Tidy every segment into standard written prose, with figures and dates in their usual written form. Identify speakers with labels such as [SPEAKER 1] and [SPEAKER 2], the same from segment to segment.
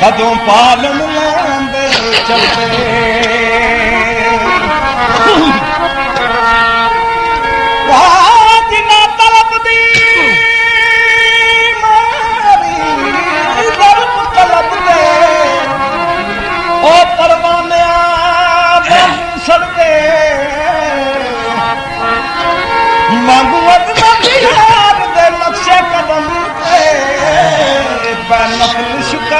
[SPEAKER 1] कदों पालन लांदे चलते जिना तलब दी मारी तलब तलब दे ओ परवाने सड़ते मांगू यार दे नक्शे कदम नफल शुक्र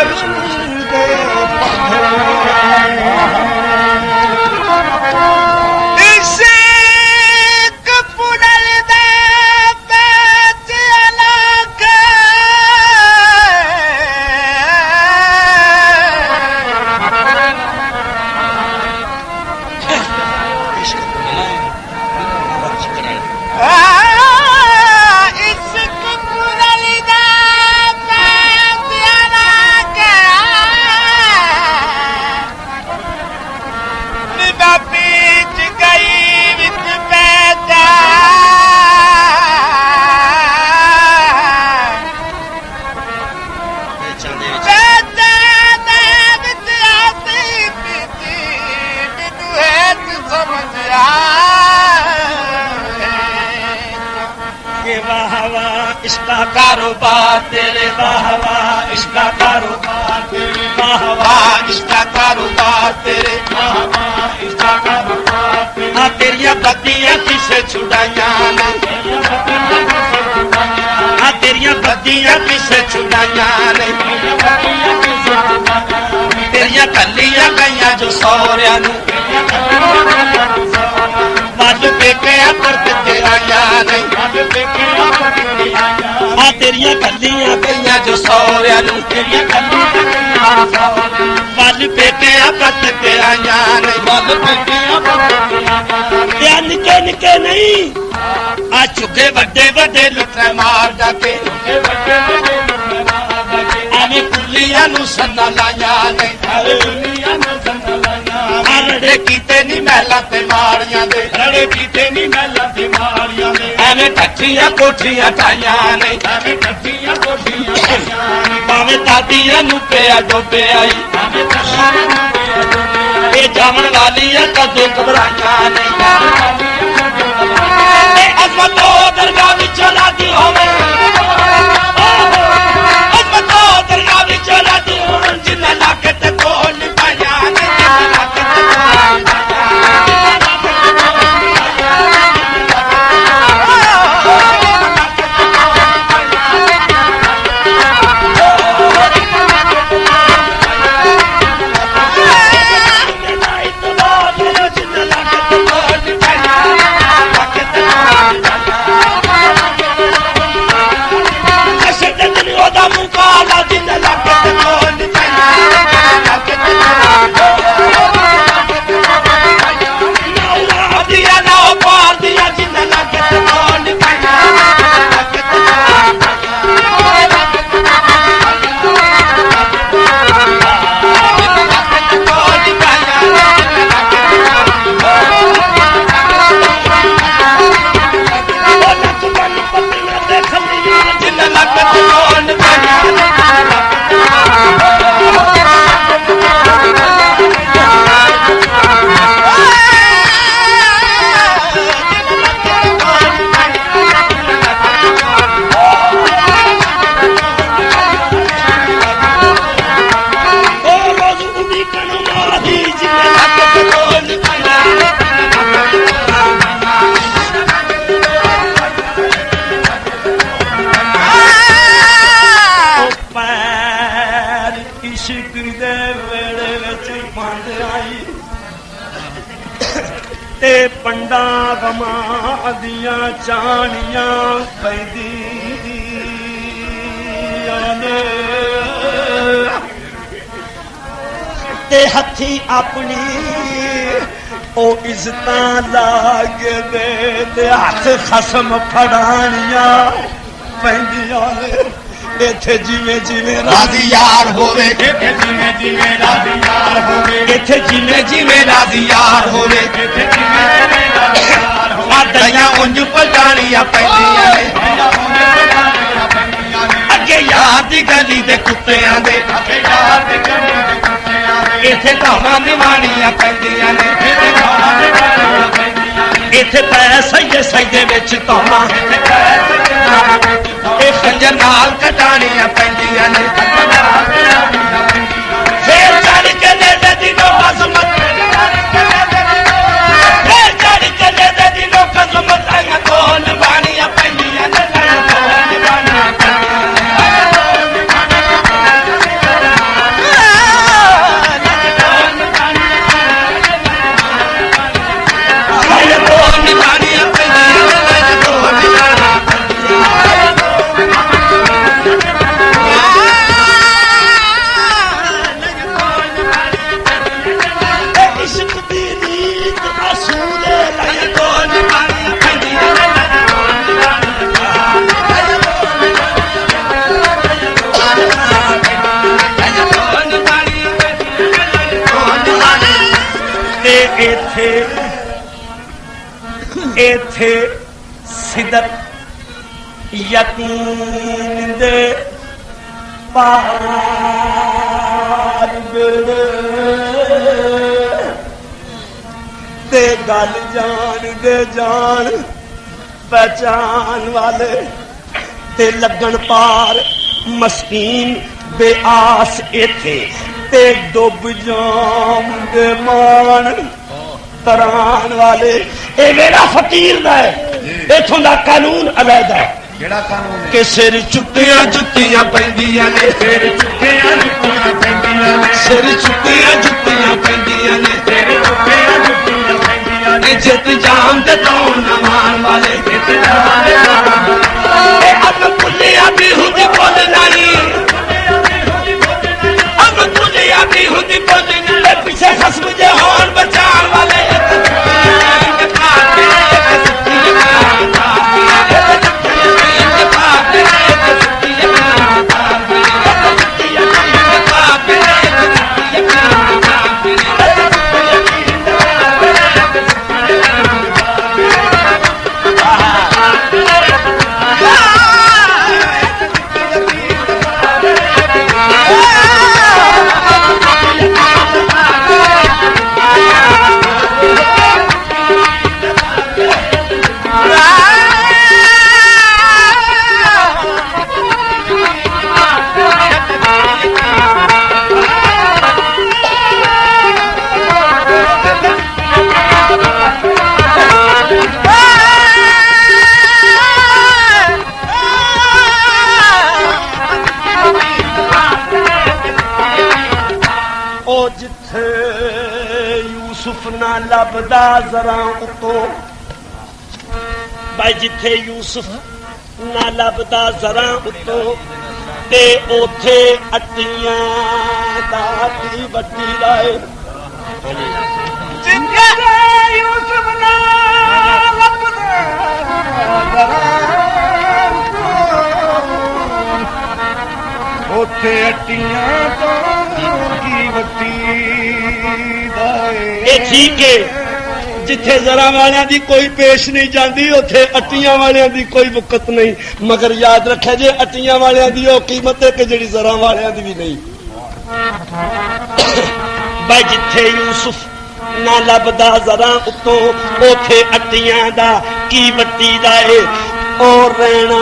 [SPEAKER 1] इसका कारोबार तेरे वाह वाह, इसका कारोबार तेरे वाह वाह, इसका कारोबार तेरे वाह वाह, इसका कारोबार तेरे। हाँ तेरिया बत्तियां किसे छुड़ाया ना, हाँ तेरी तेरिया बत्तियां किसे छुड़ाइया ने तेरिया कलियां गईयां जो सौरिया नू वल पेके परत ते आइया ने तेरिया कलियां गईयां जो सौरिया नू वल पेके परत ते आइया ने निके निके नहीं आ चुके बड़े बड़े लुटे मार जाके एवं कुलिया नू सन्ना लाइया ने रड़े कीते नी महला ते मारिया दे रड़े कीते नी महला ते मारिया दे एवं कच्चियां कोठियां ढाइया ने भावे दादियां नू पिया डोबे आई ये जामन वाली कदों घबराइया ने अजमतो दरगाह विचों लादी होवे अजमतो दरगाह विचों लादी होवे जिन्ना लाके ते कोल नी पाया ने पंडा गमा दिया चानियां पैदियां ने ते हथी अपनी ओ इज्जतां लाग दे ते हथ खसम फड़ानियां पैदियां ने इत्थे जिवें जिवें राजी यार होवे इत्थे जिवें जिवें राजी यार होवे इत्थे जिवें जिवें राजी यार होवे इत्थे जिवें जिवें राजी यार होवे दइयां उंज पटाणियां पैंदियां ने अगे यार दी गली दे कुत्तियां दे अगे यार दी गली दे कुत्तियां दे इत्थे धावां निवाणियां पैंदियां ने इत्थे धावां निवाणियां पैंदियां ने इत्थे पै सईदे सईदे विच धावां इत्थे पै सईदे खंजर नाल कटानियां पैंदियां ने फिर चढ़ के ले दे दिनों अज़मत फिर चढ़ के ले दे दिनों अज़मत आइयां दो निवाणियां पैंदियां ने दो निवाणियां पैंदियां इत्थे सिदक यकीन दे पार ते गल जान दे जान पहचान वाले ते लगन पार मस्कीन बेआस इत्थे ते डुब जाम दे मान तरान वाले। ये मेरा फकीर दा है, इथों दा कानून अलग है।
[SPEAKER 2] ਕਿਹੜਾ ਕਾਨੂੰਨ
[SPEAKER 1] ਕਿ ਸਿਰ ਚੁੱਕਿਆ ਜੁੱਤੀਆਂ ਪੈਂਦੀਆਂ ਨੇ,
[SPEAKER 2] ਸਿਰ ਚੁੱਕਿਆ ਜੁੱਤੀਆਂ ਪੈਂਦੀਆਂ ਨੇ,
[SPEAKER 1] ਸਿਰ ਚੁੱਕਿਆ ਜੁੱਤੀਆਂ ਪੈਂਦੀਆਂ ਨੇ,
[SPEAKER 2] ਸਿਰ ਚੁੱਕਿਆ ਜੁੱਤੀਆਂ ਪੈਂਦੀਆਂ ਨੇ,
[SPEAKER 1] ਜਿੱਤ ਜਾਣ ਤੇ ਕੌਣ ਨਾ ਮਾਣ ਵਾਲੇ,
[SPEAKER 2] ਜਿੱਤ ਜਾਣ ਦੇ
[SPEAKER 1] ਅਬ ਭੁੱਲਿਆ ਵੀ ਹੁੰਦੀ ਬੋਲ ਨਹੀਂ, ਅਬ ਭੁੱਲਿਆ ਵੀ ਹੁੰਦੀ ਬੋਲ ਨਹੀਂ, ਪਿੱਛੇ ਖਸਮ ਜੇ ਹੋਣ ਬਚਾਉਣ ਵਾਲੇ, ਨਾ ਲੱਭਦਾ ਜ਼ਰਾ ਉਤੋਂ ਭਾਈ, ਜਿੱਥੇ ਯੂਸਫ ਨਾ ਲੱਭਦਾ ਜ਼ਰਾ ਉਤੋਂ ਤੇ ਉਥੇ ਅੱਟੀਆਂ ਦਾ ਕੀ ਵੱਡੀ ਲਾਏ,
[SPEAKER 2] ਜਿੱਥੇ ਯੂਸਫ ਨਾ ਲੱਭਦਾ ਜ਼ਰਾ ਉੱਥੇ ਅੱਟੀਆਂ ਤੋਂ ਕੀ ਵੱਡੀ ਲਾਏ।
[SPEAKER 1] ਇਹ ਠੀਕ ਹੈ, ਜਿੱਥੇ ਜ਼ਰਾ ਵਾਲਿਆਂ ਦੀ ਕੋਈ ਪੇਸ਼ ਨਹੀਂ ਜਾਂਦੀ ਉੱਥੇ ਅੱਟੀਆਂ ਵਾਲਿਆਂ ਦੀ ਕੋਈ ਵਕਤ ਨਹੀਂ, ਮਗਰ ਯਾਦ ਰੱਖਿਆ ਜੇ ਅੱਟੀਆਂ ਵਾਲਿਆਂ ਦੀ ਉਹ ਕੀਮਤ ਹੈ ਕਿ ਜਿਹੜੀ ਜ਼ਰਾ ਵਾਲਿਆਂ ਦੀ ਵੀ ਨਹੀਂ। ਭਾਈ ਜਿੱਥੇ ਯੂਸਫ ਨਾ ਲੱਭਦਾ ਜ਼ਰਾ ਉਤੋਂ ਉਥੇ ਅੱਟੀਆਂ ਦਾ ਕੀ ਵੱਟੀ ਦਾ ਏ, ਉਹ ਰਹਿਣਾ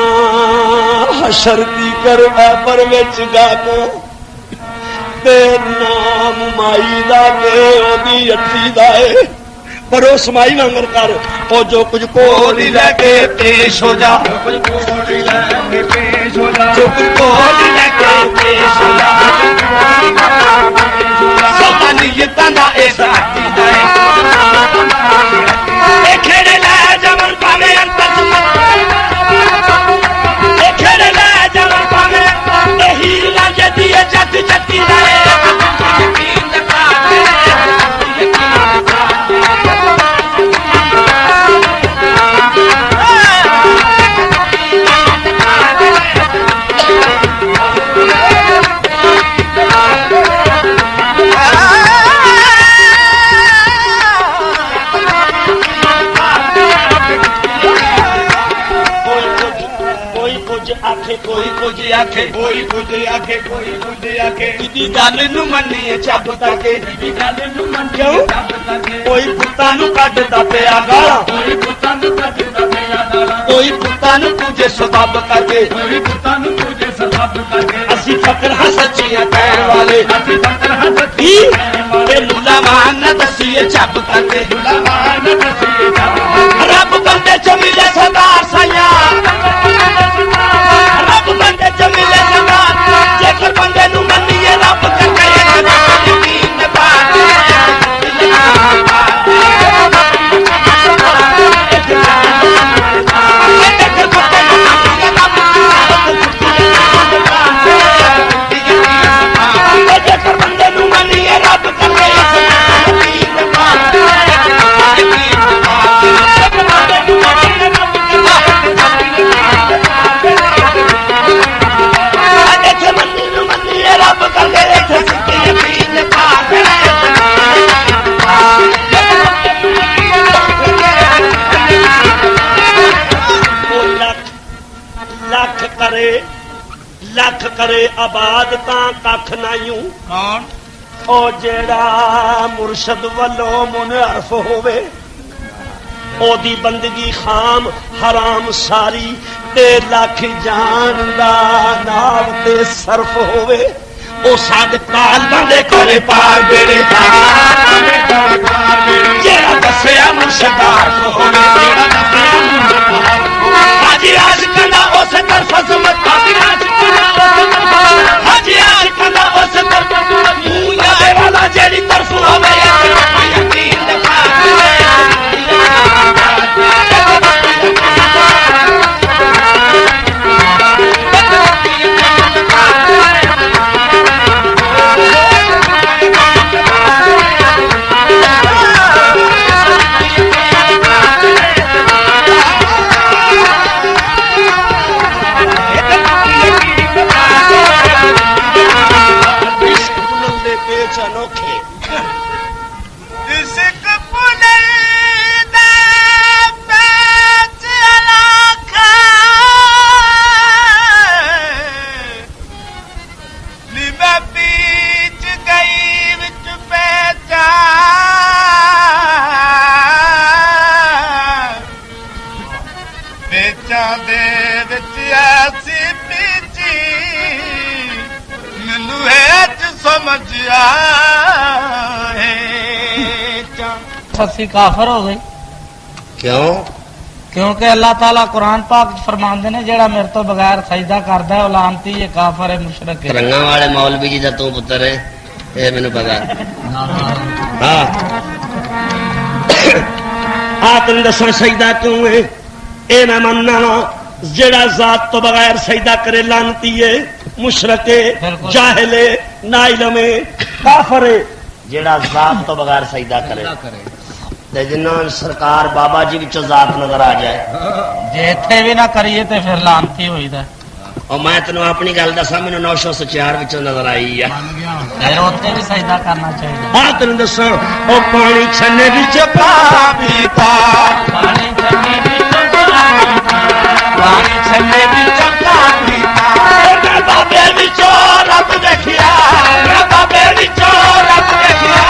[SPEAKER 1] ਹਸ਼ਰ ਦੀ ਕਰ ਐਬਰ ਵਿੱਚ ਗਾਕੋ ਤੇ ਨਾਮ ਮਾਈ ਦਾ ਤੇ ਉਹਦੀ ਅੱਟੀ ਦਾ ਏ, ਪਰ ਉਹ ਸਮਾਈ ਵਾਂਗਰ ਕਰ ਉਹ ਜੋ ਕੁਝ ਕੋਲ ਲੈ ਕੇ ਪੇਸ਼ ਹੋ ਜਾ,
[SPEAKER 2] ਜੋ ਕੁਝ ਕੋਲ ਲੈ ਕੇ ਪੇਸ਼ ਹੋ ਜਾ,
[SPEAKER 1] ਜੋ ਕੁਝ ਕੋਲ ਲੈ ਕੇ ਪੇਸ਼ ਹੋ ਜਾ, ਸਦਾ ਨੀਅਤਾਂ ਦਾ ਇਹ ਸਾਥੀ ਦਾ ਏ, ਇਹ ਖੇੜੇ ਲੈ ਜਮਨ ਭਾਵੇਂ ਅੰਤਰ ਇਹ ਖੇੜੇ ਲੈ ਜਮਨ ਭਾਵੇਂ ਇਹ ਹੀਰ ਨਾ ਜੱਦੀ ਜੱਟ ਜੱਟੀ ਦਾ ਏ, ਕੋਈ ਕੁਝ ਆਖੇ
[SPEAKER 2] ਕੋਈ ਕੁਝ ਆਖੇ, ਕੋਈ ਕੁਝ ਆਖੇ,
[SPEAKER 1] ਕਿਦੀ ਗੱਲ ਨੂੰ ਮੰਨੀਏ ਚੱਬ ਤੱਕੇ,
[SPEAKER 2] ਕਿਦੀ ਗੱਲ ਨੂੰ
[SPEAKER 1] ਕਿਉਂ?
[SPEAKER 2] ਮੰਨੀਏ ਚੱਬ ਤੱਕੇ,
[SPEAKER 1] ਕੋਈ ਪੁੱਤਾਂ ਨੂੰ ਕੱਢਦਾ ਪਿਆ ਗਾਲਾਂ,
[SPEAKER 2] ਕੋਈ ਪੁੱਤਾਂ ਨੂੰ ਕੱਢਦਾ ਪਿਆ ਗਾਲਾਂ,
[SPEAKER 1] ਕੋਈ ਪੁੱਤਾਂ ਨੂੰ ਪੂਜੇ ਸਬੱਬ ਕਰਕੇ,
[SPEAKER 2] ਕੋਈ ਪੁੱਤਾਂ ਨੂੰ ਪੂਜੇ ਸਬੱਬ ਕਰਕੇ,
[SPEAKER 1] ਅਸੀਂ ਫਕਰ ਹਾਂ ਸੱਚੀਆਂ ਕਹਿਣ ਵਾਲੇ,
[SPEAKER 2] ਅਸੀਂ ਫਕਰ ਹਾਂ
[SPEAKER 1] ਕੀ ਇਹ ਮੁੱਲਾ ਮਾਨ ਨਾ ਦੱਸੀਏ ਚੱਬ ਤੱਕੇ,
[SPEAKER 2] ਮਾਨ ਦਸੀਏ ਚੱਬ ਤੱਕੇ,
[SPEAKER 1] ਰੱਬ ਬੰਦੇ ਚ ਮਿਲੇ ਸਰਦਾਰ ਸਾਈਆਂ, ਰੱਬ ਬੰਦੇ ਚ ਮਿਲੇ ਸਰਦਾਰ, ਜੇਕਰ ਬੰਦੇ ਨੂੰ ਮੰਨੀਏ ਰੱਬ ਕਰਕੇ ਯਕੀਨ ਪਾ ਕੇ ਜੇਕਰ ਬੰਦੇ ਨੂੰ ਮੰਨੀਏ ਰੱਬ ਕਰਕੇ ਯਕੀਨ ਪਾ ਕੇ ਲੱਖ ਕਰੇ ਆਬਾਦ ਤਾਂ ਕੱਖ ਨਾਈਓ,
[SPEAKER 2] ਕੌਣ?
[SPEAKER 1] ਉਹ ਜਿਹੜਾ ਮੁਰਸ਼ਦ ਵੱਲੋਂ ਮੁਨਹਰਫ ਹੋਵੇ, ਉਹਦੀ ਬੰਦਗੀ ਖਾਮ ਹਰਾਮ ਸਾਰੀ ਤੇ ਲੱਖ ਜਾਨ ਦਾ ਨਾਮ ਤੇ ਸਰਫ ਹੋਵੇ, ਉਹ ਸਾਡੇ ਕਾਲਬਾਂ ਦੇ ਕੋਲੇ ਪਾਰ ਬੇੜੇ ਜਿਹੜਾ ਦੱਸਿਆ ਮੁਰਸ਼ਦਾਰ ਹੋਵੇ, ਜਿਹੜਾ ਦੱਸਿਆ ਮੁਰਸ਼ਦਾਰ ਅੱਜ हाजी आशिकां दा उस तरफ अज़मत हाजी आशिकां दा उस तरफ मुंह वाला जेड़ी तरफ होवे यकीन दिखा अनोखे
[SPEAKER 3] ਅਸੀਂ ਕਾਫਰ ਹੋ ਗਏ
[SPEAKER 1] क्यों
[SPEAKER 3] क्योंकि अल्लाह ताला कुरान पाक फरमाते ने जेड़ा मेरे तो बगैर सजदा करदा है लानती है काफर है मुशरिक है
[SPEAKER 1] रंगा वाले मौलवी जी दा तू पुत्र है ये मैनू पता हां तुम दसो सजदा क्यों है ए मैं मनना जेड़ा जात तो बगैर सजदा करे लानती है मुशरिक है जाहिल है नाइलम है काफर है जेड़ा जात तो बगैर सजदा करे जिन्होंने सरकार बाबा जी विचों जात नजर आ जाए
[SPEAKER 3] जे इत्थे भी ना करिए तो फिर लानती होईदा
[SPEAKER 1] और मैं तेन अपनी गल दसा मैनू 904 विचों नजर आई है
[SPEAKER 3] फिर उत्थे भी सजदा करना चाहिए
[SPEAKER 1] हाँ तेन दसो ओ पानी छन्ने विच पा पीता
[SPEAKER 3] पानी छन्ने विच
[SPEAKER 1] पानी छन्ने विच पा पीता मैं बाबे विचों रब देखिया मैं बाबे विचों रब देखिया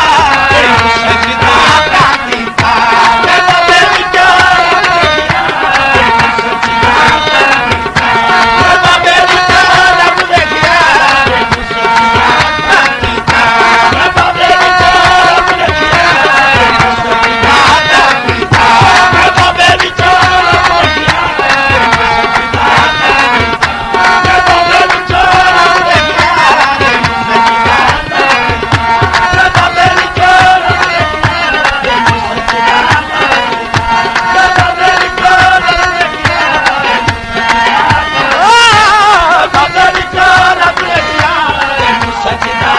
[SPEAKER 1] सजदा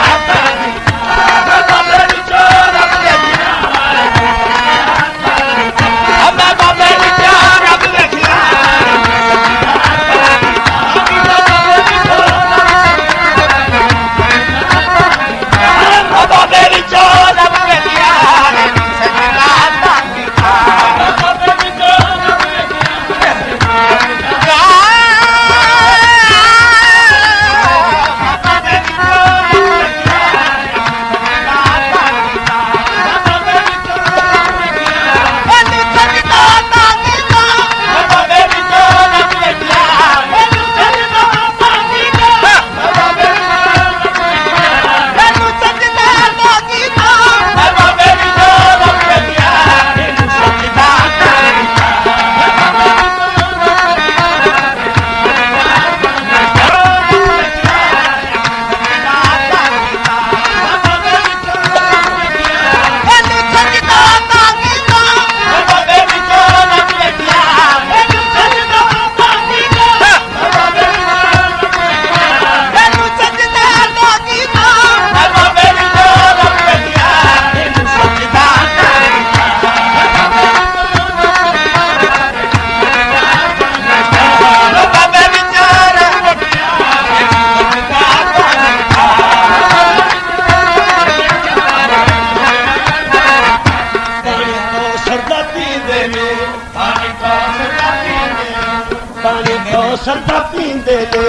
[SPEAKER 1] सरदा पींदे ने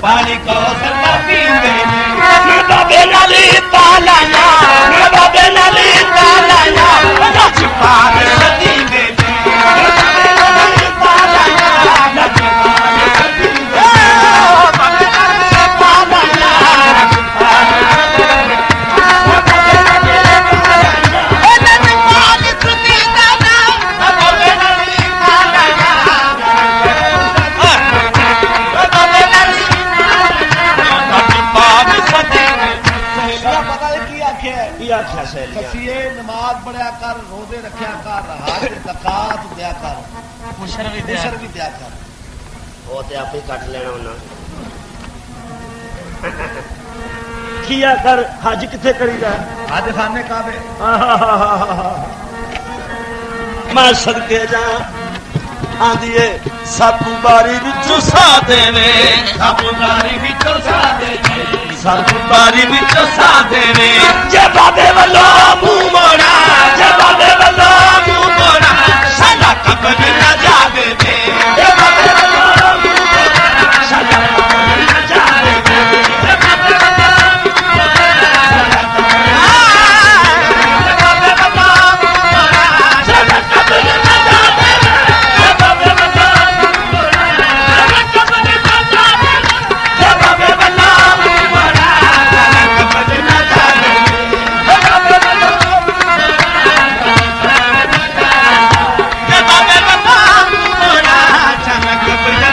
[SPEAKER 1] पानी को सरदा पींदे ने मैं बाबे नाली तालाया मैं बाबे नाली तालाया नच पार सदी दे मैं बाबे नाली तालाया नच पार सदी दे बाबे नाली तालाया नच पार सदी दे बाबे नाली तालाया नच पार सदी दे बाबे नाली तालाया सहेलियां
[SPEAKER 4] कसीए नमाज पढ़िया कर, रोजे रखिया कर, हज ज़कात दिया कर,
[SPEAKER 3] मुशर भी दे
[SPEAKER 4] मुशर भी दिया कर।
[SPEAKER 1] वो तो आप ही कट लेना उन्हें किया कर। हज किथे करीदा?
[SPEAKER 4] हज खाने काबे।
[SPEAKER 1] मैं सदके जा आंदिए सापू बारी विचों सा देवे,
[SPEAKER 2] सापू बारी विचों सा देवे,
[SPEAKER 1] सापू बारी विचों सा देवे।
[SPEAKER 2] जे बाबे वालो मुंह मोड़ा, जे बाबे वालो मुंह मोड़ा, साडा कब्र ना जावे दे। जे बाबे वालो मुंह मोड़ा, साडा कब्र ना जावे दे। जे बाबे वालो मुंह मोड़ा, साडा कब्र ना जावे दे। जे बाबे वालो मुंह मोड़ा, साडा कब्र ना जावे दे। जे बाबे वालो मुंह मोड़ा, साडा कब्र ना जावे दे। जे बाबे वालो मुंह मोड़ा, साडा कब्र ना जावे दे। जे बाबे वालो मुंह मोड़ा, साडा कब्र ना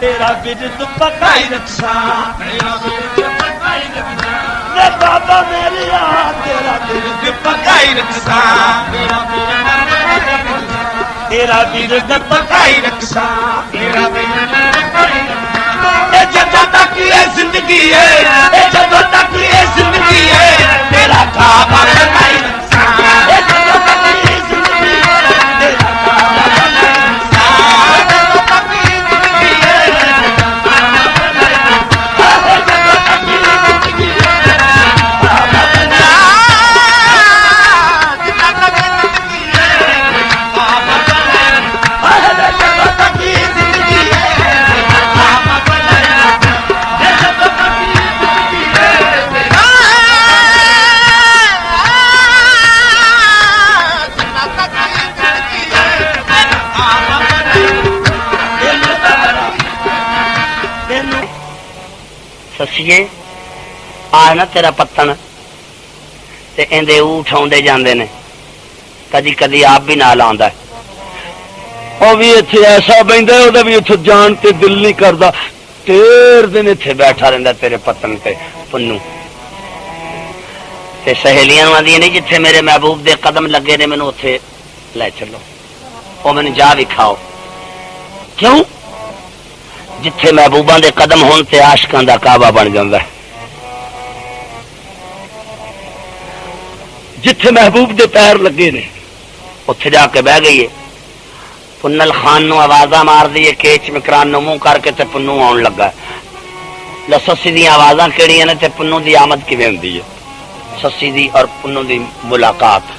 [SPEAKER 1] तेरा बिरद पकाई रखसा
[SPEAKER 2] मेरा बिरद पकाई रखसा,
[SPEAKER 1] रे बाबा मेरी याद तेरा बिरद
[SPEAKER 2] पकाई रखसा, मेरा बिरद पकाई रखसा,
[SPEAKER 1] तेरा बिरद पकाई रखसा।
[SPEAKER 2] मेरा बिरद पकाई रखसा।
[SPEAKER 1] ए जदों तक ये जिंदगी है, ए जदों तक ये जिंदगी है, तेरा काबा बनाई रखसा। ए जदों तक ये जिंदगी है, तेरा काबा बनाई रखसा।
[SPEAKER 2] जदों तक ये जिंदगी है,
[SPEAKER 1] जदों तक ये जिंदगी है, काबा बनाई जदों तक ये जिंदगी है,
[SPEAKER 5] ससीए आ ना तेरा पत्तन ते इंदे ऊठ आउंदे जांदे ने, कदी कदी आप भी नाल आंदा है।
[SPEAKER 1] ਉਹ ਵੀ ਇੱਥੇ ਐਸਾ ਬੈਂਦਾ ਉਹਦਾ ਵੀ ਇੱਥੇ ਜਾਣ ਤੇ ਦਿਲ ਨਹੀਂ ਕਰਦਾ। ਤੇਰ ਦਿਨ
[SPEAKER 5] ਇੱਥੇ ਬੈਠਾ ਰਹਿੰਦਾ ਤੇਰੇ ਪੱਤਨ ਤੇ ਪੁੰਨੂ ਤੇ ਸਹੇਲੀਆਂ ਨੂੰ ਆਂਦੀਆਂ ਨੇ ਜਿੱਥੇ ਮੇਰੇ ਮਹਿਬੂਬ ਦੇ ਕਦਮ ਲੱਗੇ ਨੇ ਮੈਨੂੰ ਉੱਥੇ ਲੈ ਚੱਲੋ, ਉਹ ਮੈਨੂੰ ਜਾ ਵਿਖਾਓ। ਕਿਉਂ? ਜਿੱਥੇ ਮਹਿਬੂਬਾਂ ਦੇ ਕਦਮ ਹੋਣ ਤੇ ਆਸ਼ਕਾਂ ਦਾ ਕਾਬਾ ਬਣ ਜਾਂਦਾ।
[SPEAKER 1] ਜਿੱਥੇ ਮਹਿਬੂਬ ਦੇ ਪੈਰ ਲੱਗੇ ਨੇ
[SPEAKER 5] ਉੱਥੇ ਜਾ ਕੇ ਬਹਿ ਗਈ ਏ। पुन्नल खान नू आवाजा मार दी है, केच मिकरान नू मुंह करके ते पुन्नू आउण लगा। लो सस्सी दी आवाजा केड़ियां ने ते पुन्नू दी आमद किवें हुंदी है? सस्सी दी और पुन्नू दी मुलाकात।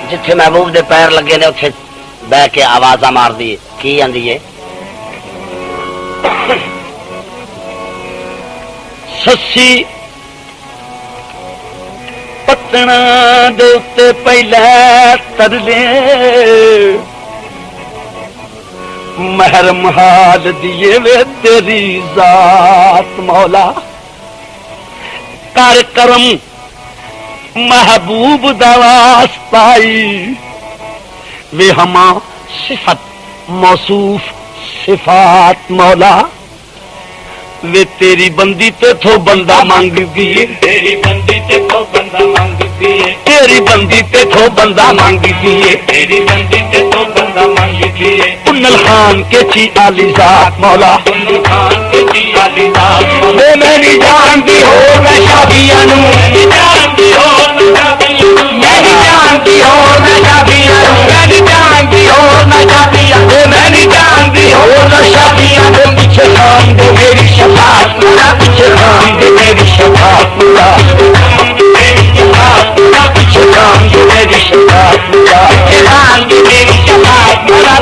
[SPEAKER 5] जिथे महबूब दे पैर लगे ने उथे बह के आवाजा मार दी की आंदी है?
[SPEAKER 1] सस्सी पतना दे उत्ते पहले तरले महरम हाल दिए वे तेरी जात मौला कर करम महबूब दवास पाई वे हमा सिफत मौसूफ सिफात मौला वे तेरी बंदी ते थो बंदा मांग दिए तेरी बंदी ते थो बंदा मांग दिए तेरी बंदी ते थो बंदा मांग दिए तेरी बंदी ते थो बंदा मांग दिए पुन्नल खान के ची आली जात मौला पुन्नल खान के ची आली जात वे मैं नहीं जानती हो मैं शादियां नू मैं नहीं जानती हो मैं शादियां नू मैं नहीं जानती हो मैं शादियां नू मैं नहीं जानती हो मैं शादियां नू मैं नहीं जानती हो मैं शादियां नू पीछे खान दे मेरी शफात मेरा पीछे खान दे मेरी शफात मेरा पीछे खान दे मेरी शफात मेरा पीछे खान दे मेरी शफात मेरा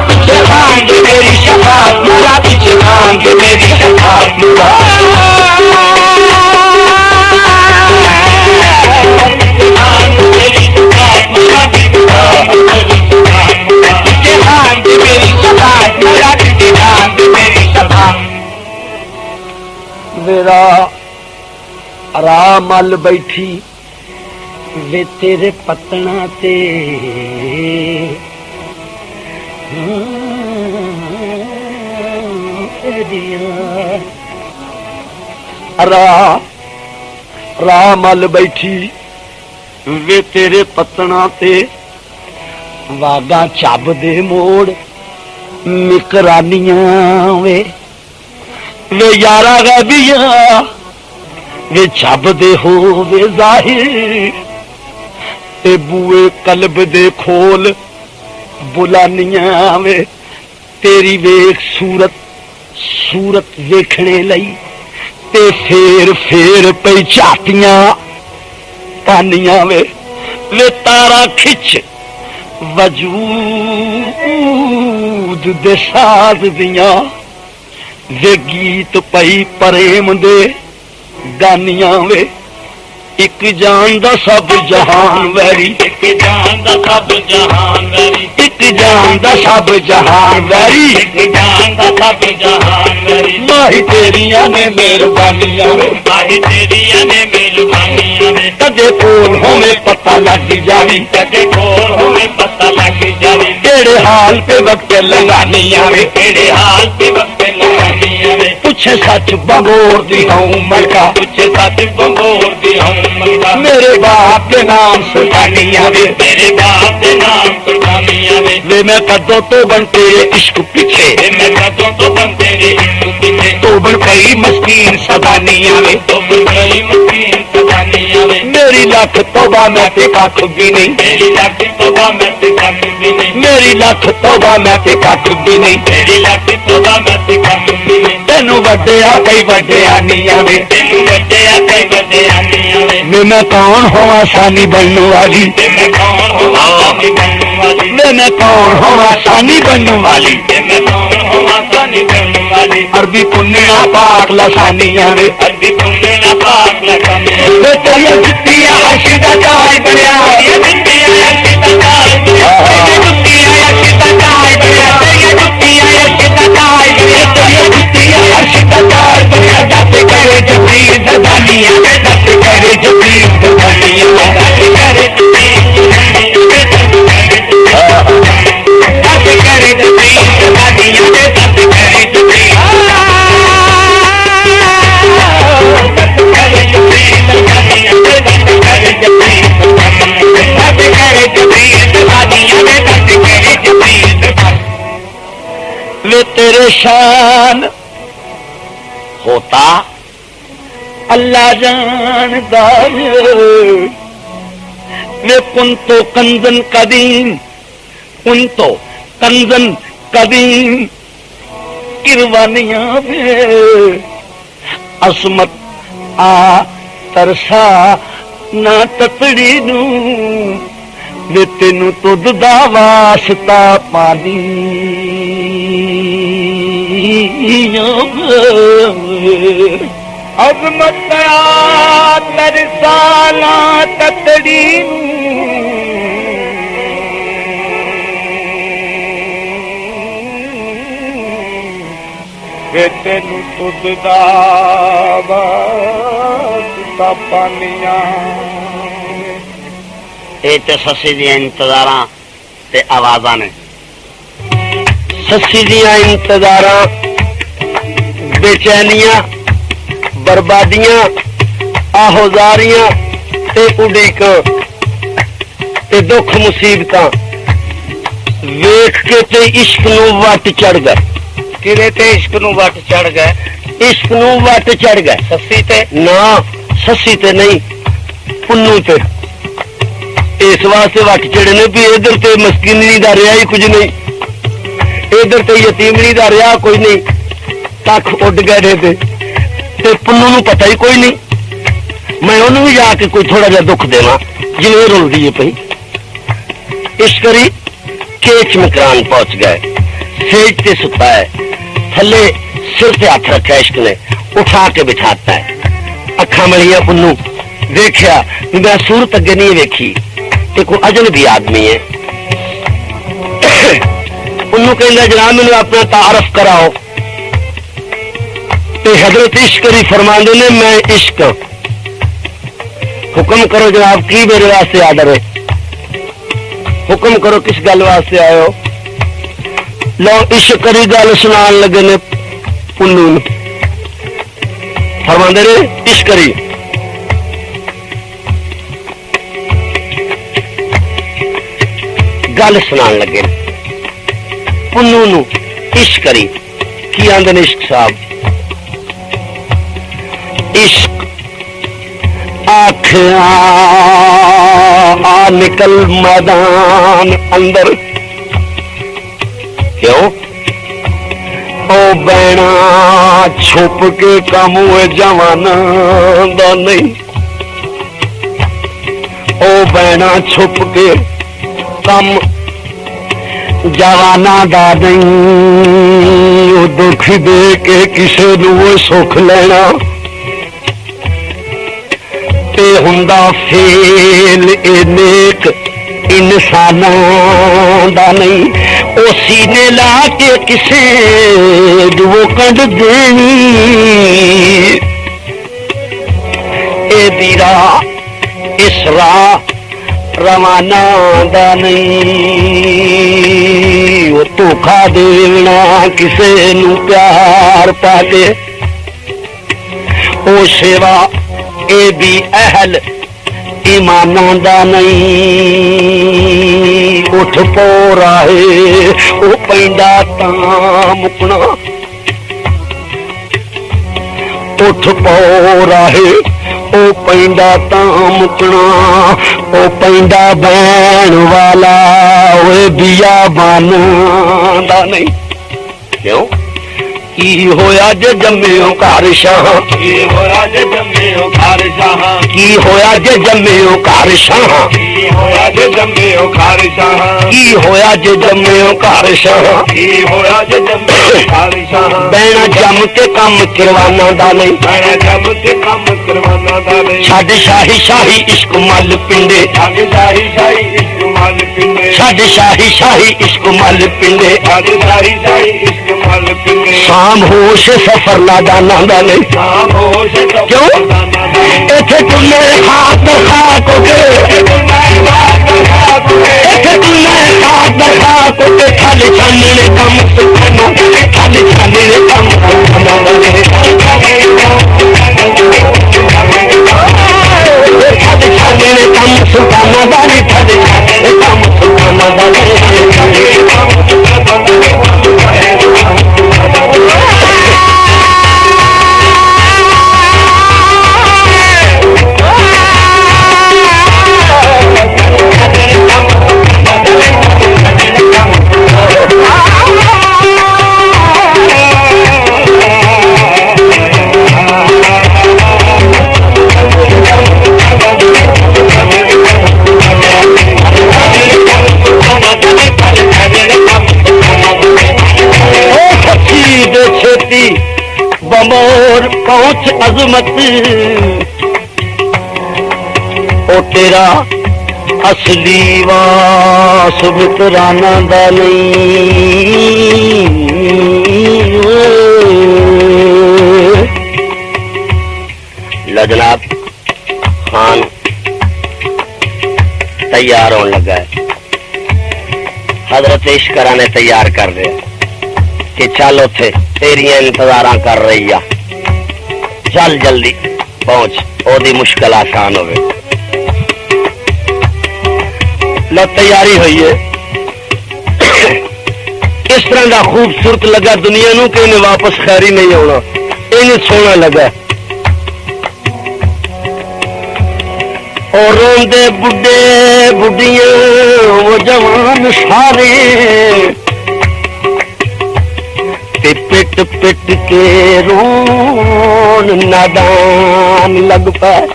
[SPEAKER 1] पीछे खान दे मेरी शफात मेरा पीछे खान दे मेरी शफात मेरा मेरा रामल बैठी वे तेरे पतना ते रामल बैठी वे तेरे पतना ते वागा चब दे मोड़ मिकरानियां वे यारा गबिया वे छब दे हो वे जाहिर ते बुए कल्ब दे खोल बुलानियां वे तेरी वेख सूरत सूरत वेखने लई ते फेर फेर पई झातियां कानियां वे तारा खिच वजूद दे साज दियां वे गीत पई प्रेम दे गानियां वे एक जान दा सब जहान वैरी एक जान दा सब जहान वैरी एक जान दा सब जहान वैरी एक जान दा सब जहान वैरी माही तेरियां ने मेहरबानियां वे माही तेरियां ने मेहरबानियां वे कदे कोल होवे पता लग जावी कदे कोल होवे पता लग जावी केड़े हाल पे वक्त लगानियां वे केड़े हाल पे वक्त लगानियां वे पूछे सच बंगोर दी हूं मलका पूछे सच बंगोर दी हूं मलका मेरे बाप के नाम सुल्तानियां वे मेरे बाप के नाम सुल्तानियां वे मैं कदों तो बन तेरे इश्क पीछे मैं कदों तो बन तेरे इश्क पीछे तो बन कई मस्कीन सदानियां वे तो बन कई मस्कीन सदानियां वे मेरी लाख तौबा मैं ते कख भी नहीं मेरी लाख तौबा मैं ते कख भी नहीं मेरी लाख तौबा मैं ते कख भी नहीं मेरी लाख तौबा मैं ते कख भी नहीं तेनू वड्डिया कई वड्डिया नियां वे तेनू वड्डिया कई वड्डिया नियां वे मैं कौन होवां सानी बनने वाली मैं कौन होवां सानी बनने वाली मैं कौन होवां सानी बनने वाली मैं कौन होवां सानी बनने वाली अरबी पुन्निया पाक लसानियां वे अरबी पुन्निया पाक लसानियां वे तेरी जुत्तियां अर्श दा ताज बनया ये जुत्तियां अर्श दा ताज बनया तेरी जुत्तियां अर्श दा ताज बनया तेरी जुत्तियां अर्श दा ताज बनया तेरी जुत्तियां अर्श दा ताज बनया दस करे जबरील ज़बानियां दस करे जबरील ज़बानियां दस करे वे तेरे शान होता अल्लाह जानदा वे कुन तो कंजन कदीम कुन तो कंजन कदीम किरवानियां वे असमत आ तरसा ना ततड़ी नू वे तेनू तुद दा वास्ता पानी
[SPEAKER 2] अजमत तरसाला ततड़ी तेन तुद पानिया
[SPEAKER 5] ससी दियां इंतजारां ते आवाज़ां ने ससी दियां इंतजारां बेचैनियां बर्बादियां आहोजारियां ते उड़ीक ते दुख मुसीबतां वेख के ते इश्क नूं वट चढ़ गए किरे ते इश्क नूं वट चढ़ गए इश्क नूं वट चढ़ गए ससी ते ना ससी ते नहीं पुन्नू ते इस वास्ते वट चढ़े ने भी इधर ते मस्कीनी दा रहा ही कुछ नहीं इधर ते यतीमनी दा रहा कोई नहीं तक उड़ गए ते पुन्नू नूं पता ही कोई नहीं मैं उन्होंने भी जाके कोई थोड़ा जा दुख देवा जिवें रुलदी है पई इस करी केच मकरान पहुंच गए सेज ते सुता है थले सिर से हाथ रखा इश्क ने उठा के बिठाता है अखा मलिया पुन्नू देखिया मैं सूरत अगे नहीं वेखी एक अजनबी आदमी है पुन्नू कहता जनाब मैंने अपना तारफ कराओ ते हजरत इश्क करी फरमांदे ने मैं इश्क हुक्म करो जनाब की मेरे वास्ते आर्डर है हुक्म करो किस गल वास्ते आयो लो इश्क करी गल सुनान लगे ने पुन्नू फरमांदे ने इश्क करी गल सुनान लगे पुन्नू नू इश्क करी की आंदे ने इश्क साहब इश्क आख निकल मैदान अंदर क्यों ओ बैना छुप के कम हुए जवाना दा नहीं ओ बैना छुप के कम जवाना दा नहीं ओ दुख दे के किसे नू सुख लेना ते हुंदा फेल ए नेक इंसानां दा नहीं ओ सीने ला के किसे वो कंड देनी ए दीरा इस राह रवाना दा नहीं वो धोखा देना किसे नू प्यार पाके ओ सेवा ए भी अहल ईमाना दा नहीं उठ पोरा है ओ पैंदा तां मुकना उठ पोरा है ओ पैंदा तां मुकना ओ पैंदा बैन वाला ओए बिया बाना दा नहीं क्यों की होया जे जम्मियो घर शाह की होया जे जम्मियो घर शाह की होया जे जम्मियो घर शाह की होया जे जम्मियो घर शाह की होया जे जम्मियो घर शाह की होया जे जम्मियो घर शाह बैना जम के काम करवाना दा नहीं बैना जम के काम करवाना दा नहीं छड़ शाही शाही इश्क मल पिंडे छड़ शाही शाही इश्क मल पिंडे छड़ शाही शाही इश्क मल पिंडे छड़ शाही शाही इश्क मल पिंडे शाम होश सफर ना जाना नहीं शाम होश क्यों इथे तुमने हाथ खाकोगे इथे तुमने हाथ खाकोगे खाली छानने कम सुखाना खाली छानने कम सुखाना खाली छानने कम सुखाना दानी खाली छानने कम सुखाना दानी अजमत ओ तेरा असली वास वितराना दा नहीं। लो जनाब खान तैयार होने लगा है। हजरत इश्करा ने तैयार कर दिया कि चल उथे तेरिया इंतजारा कर रही आ, चल जल्दी पहुंच, ओदी मुश्किल आसान होवे। लो तैयारी हुई है। इस तरह का खूबसूरत लगा दुनिया नू कि इन्हें वापस खैरी नहीं होना, इन्हें सोना लगा। और रोंदे बुढ़े बुढ़िया वो जवान सारे ते पिट पिट के रोन नादान लग पाए।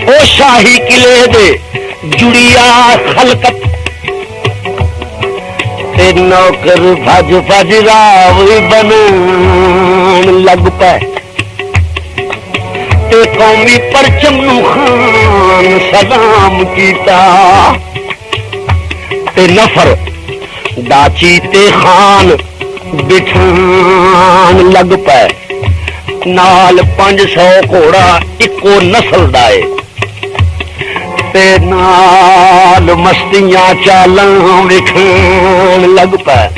[SPEAKER 5] ओ शाही किले दे जुड़िया खलकत ते नौकर भज भज राव बनन लग पाए। ते कौमी परचम नू खान सलाम कीता ते नफर दाची ते खान बिठान लग पाए। नाल 500 घोड़ा इको नस्ल दा है ते नाल मस्तियां चालां विखान लग पाए।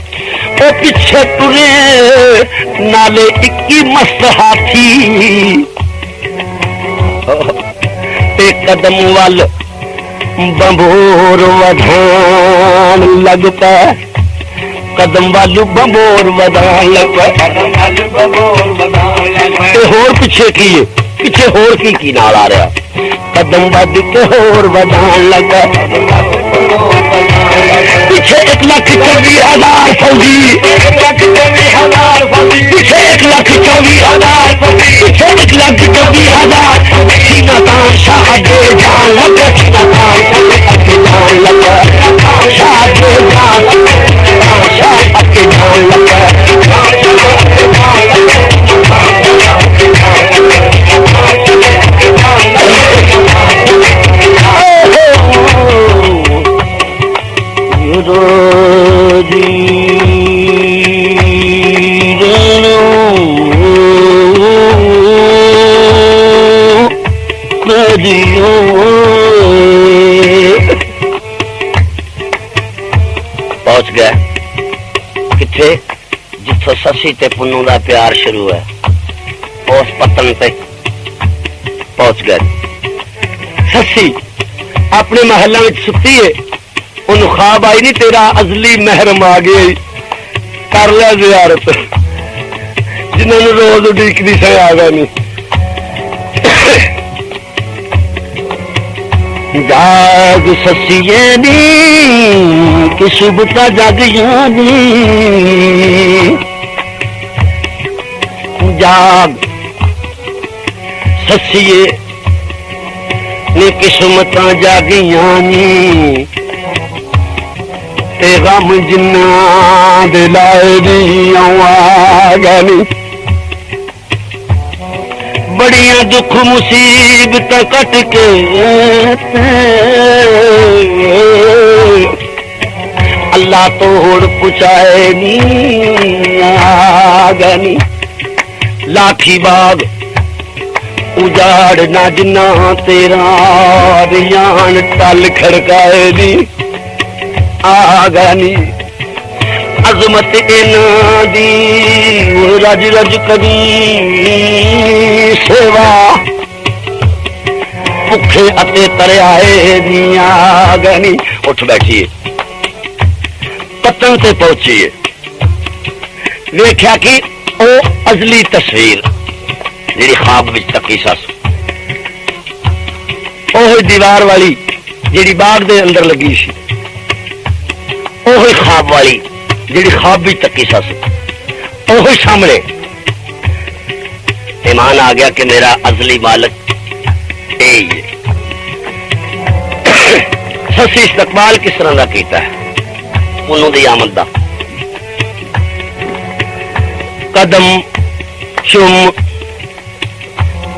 [SPEAKER 5] ओ पिछे टुरे नाले 21 मस्त हाथी ते कदम वाल बंबोर वधान लग पाए। कदम वालू बंबोर वधान लग पाए। होर पिछे की पिछे होर की नाल आ रहा कदम बद के होर वधान लगा। पीछे 1,24,000 फौजी, पीछे 1,24,000 पीछे 1,24,000 सीना तान शाह दे जान लगा। सीना तान जान लगा शाह दे जान शाह के जान लगा। पहुंच गए किथे जिथों ससी ते पुन्नू का प्यार शुरू है, उस पतन पे पहुंच गए। ससी अपने महलों में सुती है, उन ख्वाब आई नहीं तेरा अजली महरम आ गया, कर लिया जियारत। जिन्होंने रोज उड़ीकदी से आ गया नहीं। जाग ससिए नी कि सुबता जागिया नी, जाग ससिए नी किस्मत जागिया नी ते गम जिन्ना दिलाए दी आवागा नी। बड़िया दुख मुसीबत कट के अल्लाह तोड़ पुचाए नी आगा नी। लाठी बाग उजाड़ ना जिन्ना तेरा रियान टल खड़काए नी आगा नी। अजमत इना दी रज रज करी सेवा भुखे अते तरियाए दिया गनी। उठ बैठिए, पतन से पहुंचिए। देखा कि ओ अजली तस्वीर जी ख्वाब विच तकी सस, ओह दीवार वाली जी बाग दे अंदर लगी सी, ओह ख्वाब वाली जी ख्वाब भी तकी सस, ओह सामने ईमान आ गया कि मेरा अजली मालिक यही है। ससी इस्तकबाल किस तरह का किया है उन्हों दी आमद का? कदम चुम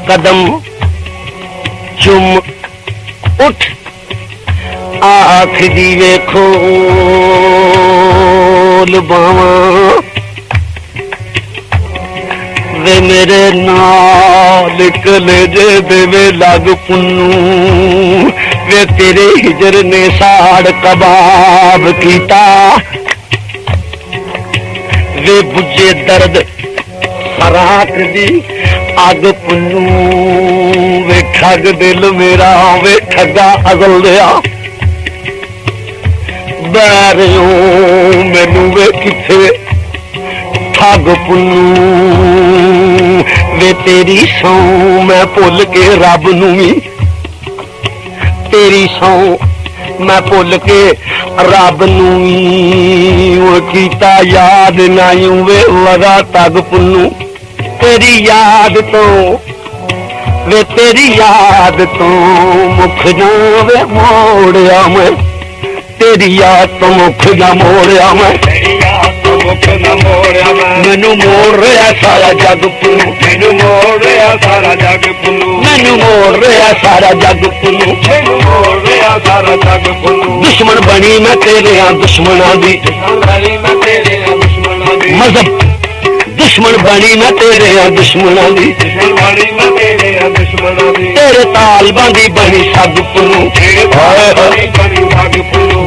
[SPEAKER 5] कदम चुम उठ आख दी वेखो बावा वे मेरे नाल कलेजे देवे लग पुन्नू वे तेरे हिजर ने साड़ कबाब कीता वे बुझे दर्द फराक दी अग पुन्नू वे ठग दिल मेरा वे ठगा अगल दिया बैरियो मैनू वे किथे ठग पुन्नू वे तेरी सौ मैं भुल के रब नू भी तेरी सौ मैं भुल के रब नू भी कीता याद नाई वे लगा ठग पुन्नू तेरी याद तो वे तेरी याद तो मुख जावे मोड़िया मैं तेरी याद तो मुख जा मोड़िया मैं मैनू मोड़ रहा सारा जग पुन्नू मैनू मोड़ रहा सारा जग पुन्नू मैनू मोड़ रहा सारा जग पुन्नू मैनू मोड़ रहा सारा जग पुन्नू दुश्मन बनी मैं तेरे दुश्मना दी मजहब दुश्मन बनी मैं तेरे दुश्मना दी तेरे ताल बांधी बनी सग पुन्नू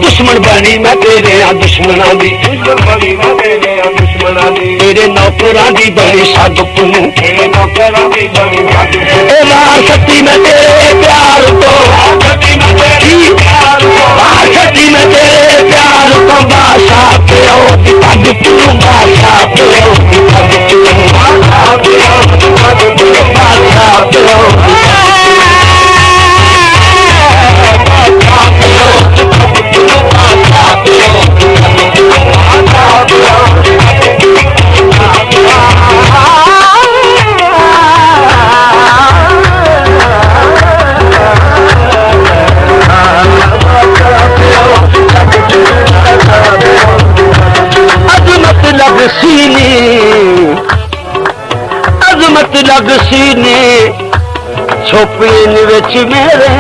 [SPEAKER 5] दुश्मन बनी मैं तेरे दुश्मना दी तेरे नौकरां दी बनी सग पुन्नू सती मैं तेरे प्यार तो सती मैं तेरे प्यार तो बादशाह प्यो पग पुन्नू बादशाह प्यो बादशाह प्यो अजमत लग सीने छोपड़े विच मेरे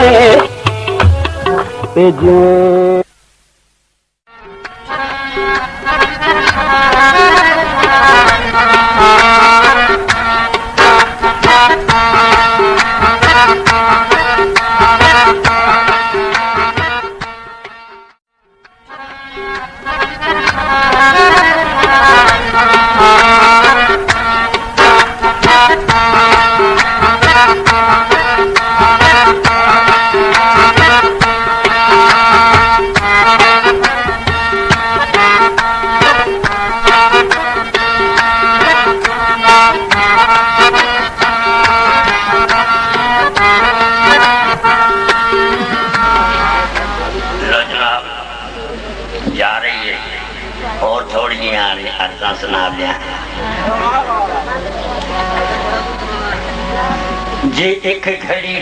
[SPEAKER 5] जे एक घड़ी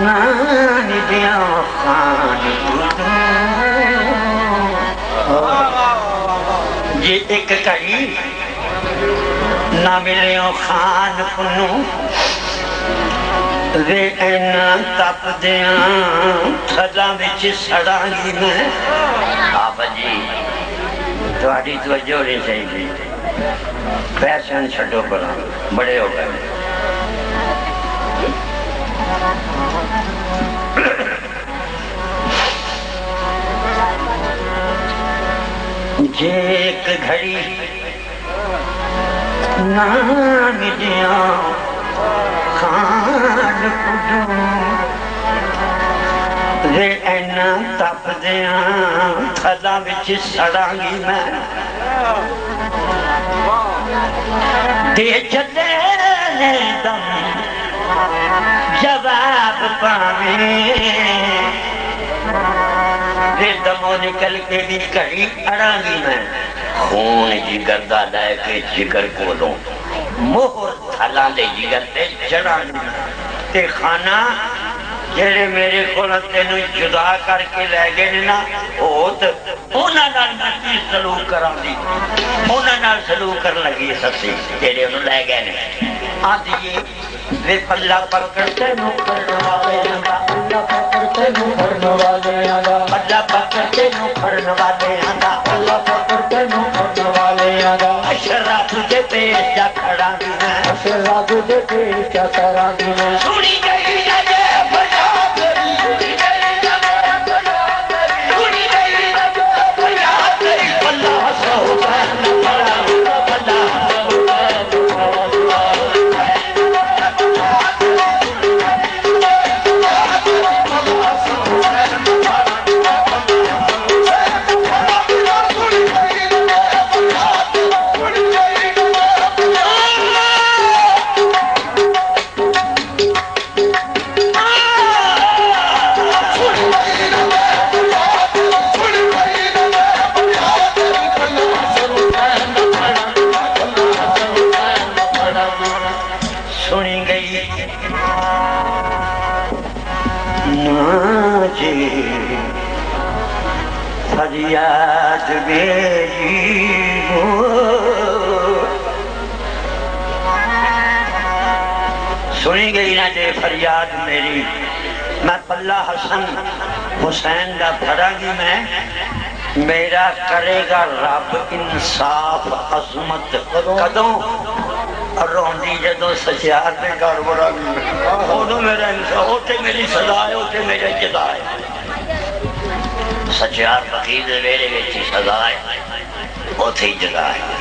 [SPEAKER 5] नान दिया खान जे एक घड़ी ना मिले खान पुनू वे इना तप दिया सदा विच सड़ांगी मैं आप जी थोड़ी तवज्जो होनी चाहिए फैशन छो पर बड़े हो गए जे एक घड़ी ना मिलिया खान पुडू वे इना तप दिया थला विच सड़ांगी मैं दे चले दम जवाब पावे दमो निकल के भी कहीं अड़ांगी मैं खून जिगर दा लै के जिगर कोलों मोहर थला दे जिगर ते जड़ांगी ते खाना
[SPEAKER 1] जेड़े मेरे को तेन जुदा करके लै गए ना मैं की सलूक करा दी उन्होंने सलूक कर लगी ससी जेड़े उन्होंने लै गए ने आदि वे पल्ला पकड़ तेन पल्ला पकड़ तेन फड़न वाले अशरा तुझे पेश जा खड़ा अशरा तुझे पेश जा करा सुनी गई फरियाद मेरी हो सुनी गई ना जे फरियाद मेरी मैं पल्ला हसन हुसैन का फड़ागी मैं मेरा करेगा रब इंसाफ अजमत कदों रोंदी जदों सचियार ने घर बढ़ागी उदों मेरा इंसाफ उसे मेरी सजा है उसे मेरा जदा है सचियार फकीर दे वेले विच ही सजा है उथे ही जगा है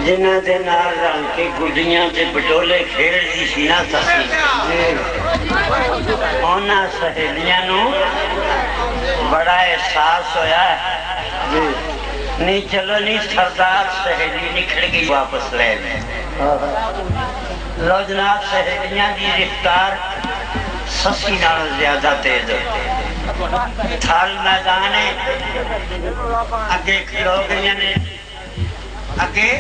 [SPEAKER 1] जिन्हां दे नाल रल के गुड्डियां ते बटोले खेलदी सी ना ससी उन्हां सहेलियां नूं बड़ा एहसास होया नहीं चलो नहीं सरदार सहेली निकल गई वापस ले लो जनाब सहेलियां की रफ्तार ससी नालों ज्यादा तेज थाल मैदान अगे खलो गई ने अगे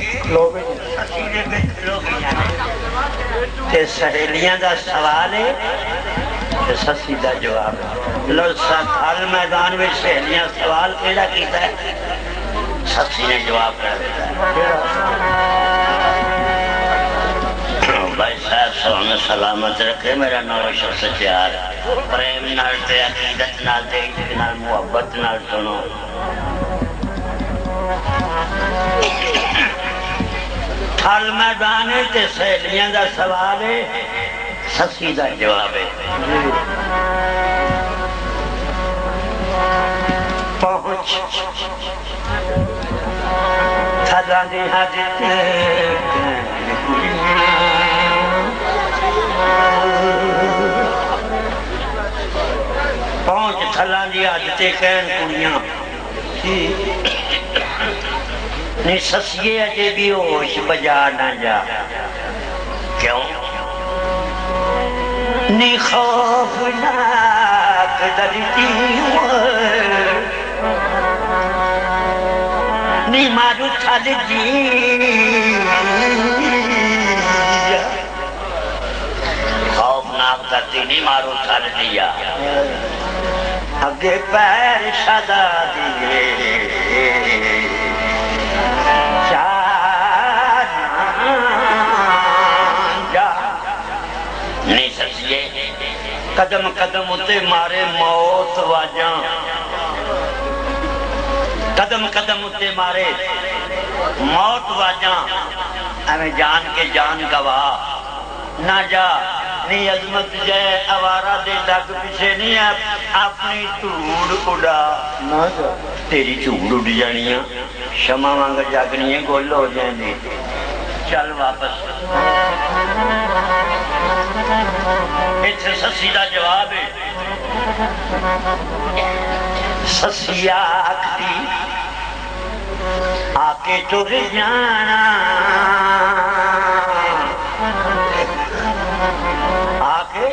[SPEAKER 1] सहेलियां का सवाल है ससी का जवाब लो थाल मैदान में सहेलियां सवाल केड़ा कीता है
[SPEAKER 5] ससी ने जवाब कर दिया, भाई साहब सोने सलामत रखे, मेरा नौ शख्स तैयार प्रेम नाल ते अकीदत नाल ते इश्क नाल मुहब्बत नाल सुनो। थल मैदान ते सहेलियां दा सवाल है, ससी दा जवाब है। पहुंच थला दी हज पहुंच थला दी हज ते कहन कुड़ियां नहीं ससिए अजे भी होश बजा ना जा। क्यों? नी खौफनाक डरती नी मारू थल जी खौफनाक डरती नी मारू थल दिया अगे पैर सदा दिए नहीं सचिए कदम कदम उते मारे मौत वाजा, कदम कदम उते मारे मौत वाजा, हमें जान के जान गवा ना जा। नहीं अजमत जय आवारा दे लग पीछे नहीं अपनी धूड़ उड़ा ना जा, तेरी धूड़ उड़ जानी है, क्षमा वांग जागनी है, गोल हो जाएंगे। चल वापस। इत्थे ससी का जवाब है, ससी आखदी आके टुर जाना, आके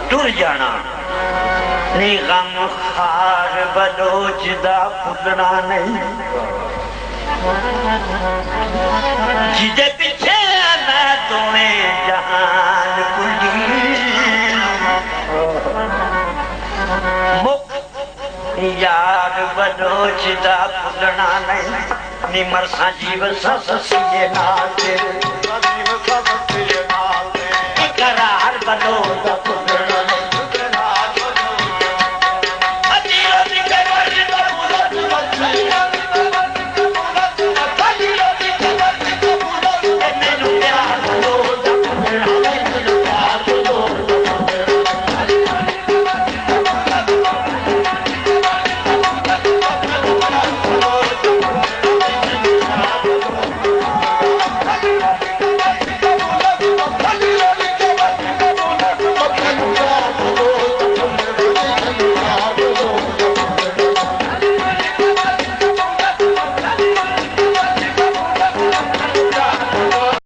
[SPEAKER 5] टुर जाना नहीं गम खार बलोच दा पुतना नहीं, जिदे पीछे मैं तुम्हें जहान कुली मुख यार बलोच दा पुतना नहीं, निमर सा जीव सा ससिए नाल तेरे, करार बलोच